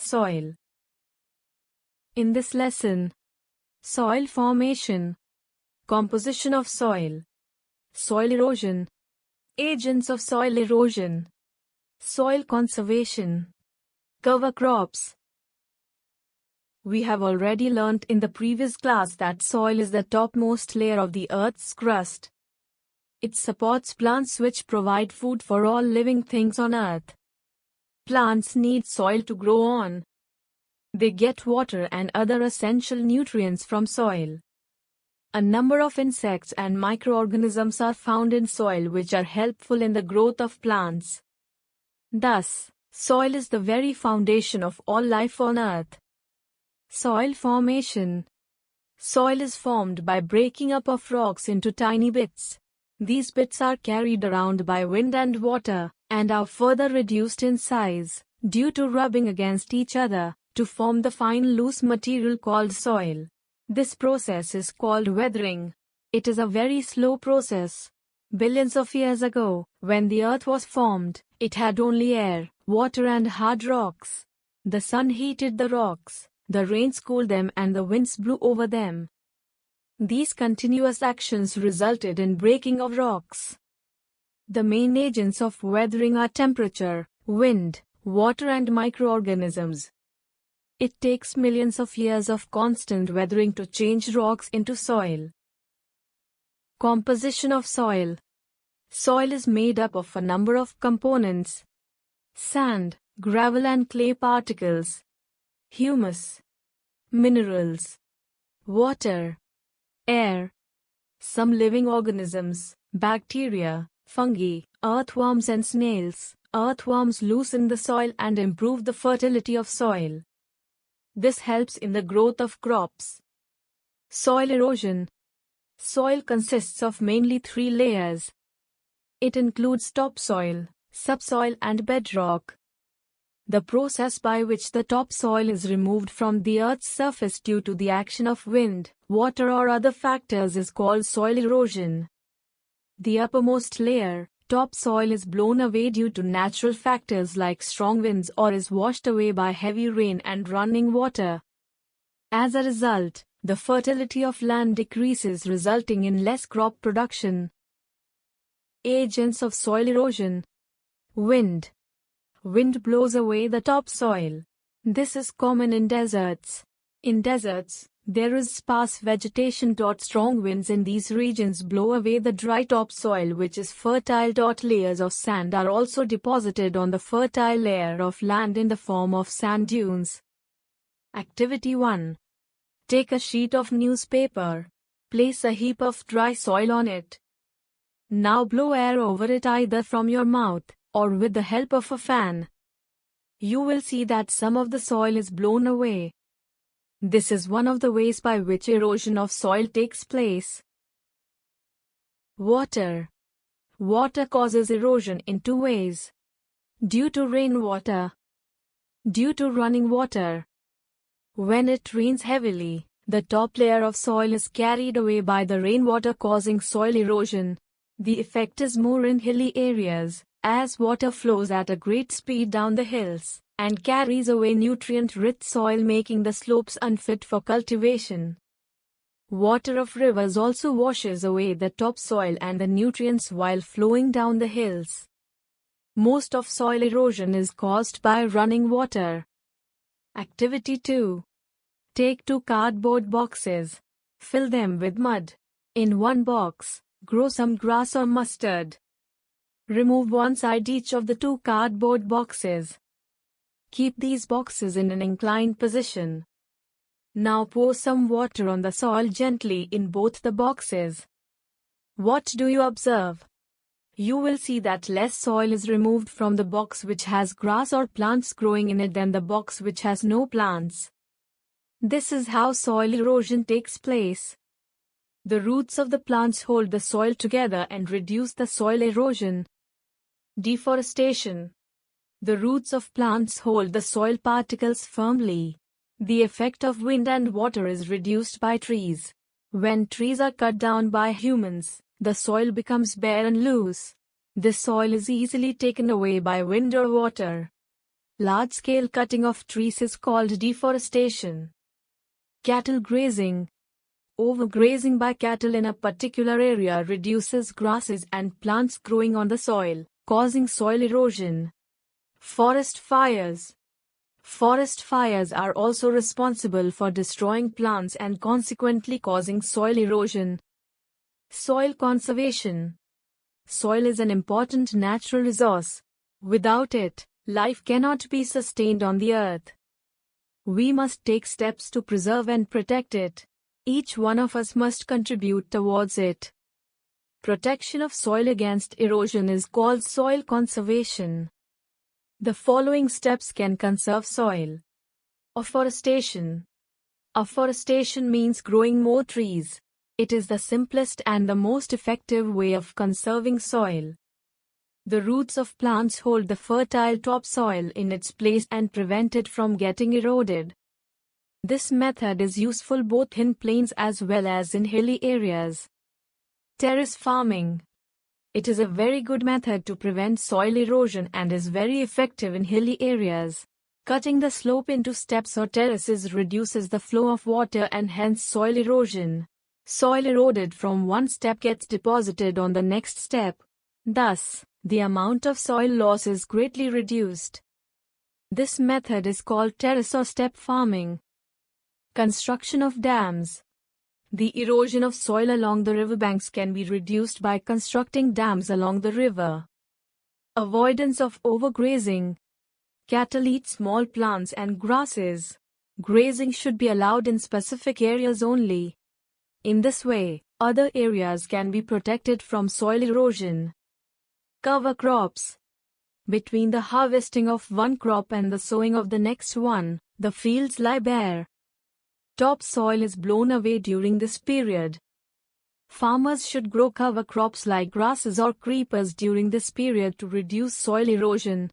Soil. In this lesson, soil formation, composition of soil, soil erosion, agents of soil erosion, soil conservation, cover crops. We have already learnt in the previous class that soil is the topmost layer of the Earth's crust. It supports plants which provide food for all living things on Earth. Plants need soil to grow on. They get water and other essential nutrients from soil. A number of insects and microorganisms are found in soil which are helpful in the growth of plants. Thus, soil is the very foundation of all life on Earth. Soil formation. Soil is formed by breaking up of rocks into tiny bits. These bits are carried around by wind and water, and are further reduced in size, due to rubbing against each other, to form the fine loose material called soil. This process is called weathering. It is a very slow process. Billions of years ago, when the Earth was formed, it had only air, water and hard rocks. The sun heated the rocks, the rains cooled them and the winds blew over them. These continuous actions resulted in breaking of rocks. The main agents of weathering are temperature, wind, water and microorganisms. It takes millions of years of constant weathering to change rocks into soil. Composition of soil. Soil is made up of a number of components: sand, gravel and clay particles, humus, minerals, water, air, some living organisms, bacteria, fungi, earthworms and snails. Earthworms loosen the soil and improve the fertility of soil. This helps in the growth of crops. Soil erosion. Soil consists of mainly three layers. It includes topsoil, subsoil and bedrock. The process by which the topsoil is removed from the Earth's surface due to the action of wind, water or other factors is called soil erosion. The uppermost layer, topsoil, is blown away due to natural factors like strong winds or is washed away by heavy rain and running water. As a result, the fertility of land decreases, resulting in less crop production. Agents of soil erosion. Wind. Wind blows away the topsoil. This is common in deserts. In deserts, there is sparse vegetation. Strong winds in these regions blow away the dry topsoil which is fertile. Layers of sand are also deposited on the fertile layer of land in the form of sand dunes. Activity 1. Take a sheet of newspaper. Place a heap of dry soil on it. Now blow air over it either from your mouth or with the help of a fan. You will see that some of the soil is blown away. This is one of the ways by which erosion of soil takes place. Water. Water causes erosion in two ways. Due to rainwater. Due to running water. When it rains heavily, the top layer of soil is carried away by the rainwater, causing soil erosion. The effect is more in hilly areas, as water flows at a great speed down the hills and carries away nutrient-rich soil, making the slopes unfit for cultivation. Water of rivers also washes away the topsoil and the nutrients while flowing down the hills. Most of soil erosion is caused by running water. Activity 2. Take 2 cardboard boxes. Fill them with mud. In one box, grow some grass or mustard. Remove one side each of the 2 cardboard boxes. Keep these boxes in an inclined position. Now pour some water on the soil gently in both the boxes. What do you observe? You will see that less soil is removed from the box which has grass or plants growing in it than the box which has no plants. This is how soil erosion takes place. The roots of the plants hold the soil together and reduce the soil erosion. Deforestation. The roots of plants hold the soil particles firmly. The effect of wind and water is reduced by trees. When trees are cut down by humans, the soil becomes bare and loose. This soil is easily taken away by wind or water. Large-scale cutting of trees is called deforestation. Cattle grazing. Overgrazing by cattle in a particular area reduces grasses and plants growing on the soil, causing soil erosion. Forest fires. Forest fires are also responsible for destroying plants and consequently causing soil erosion. Soil conservation. Soil is an important natural resource. Without it, life cannot be sustained on the earth. We must take steps to preserve and protect it. Each one of us must contribute towards it. Protection of soil against erosion is called soil conservation. The following steps can conserve soil. Afforestation. Afforestation means growing more trees. It is the simplest and the most effective way of conserving soil. The roots of plants hold the fertile topsoil in its place and prevent it from getting eroded. This method is useful both in plains as well as in hilly areas. Terrace farming. It is a very good method to prevent soil erosion and is very effective in hilly areas. Cutting the slope into steps or terraces reduces the flow of water and hence soil erosion. Soil eroded from one step gets deposited on the next step. Thus, the amount of soil loss is greatly reduced. This method is called terrace or step farming. Construction of dams. The erosion of soil along the riverbanks can be reduced by constructing dams along the river. Avoidance of overgrazing. Cattle eat small plants and grasses. Grazing should be allowed in specific areas only. In this way, other areas can be protected from soil erosion. Cover crops. Between the harvesting of one crop and the sowing of the next one, the fields lie bare. Topsoil is blown away during this period. Farmers should grow cover crops like grasses or creepers during this period to reduce soil erosion.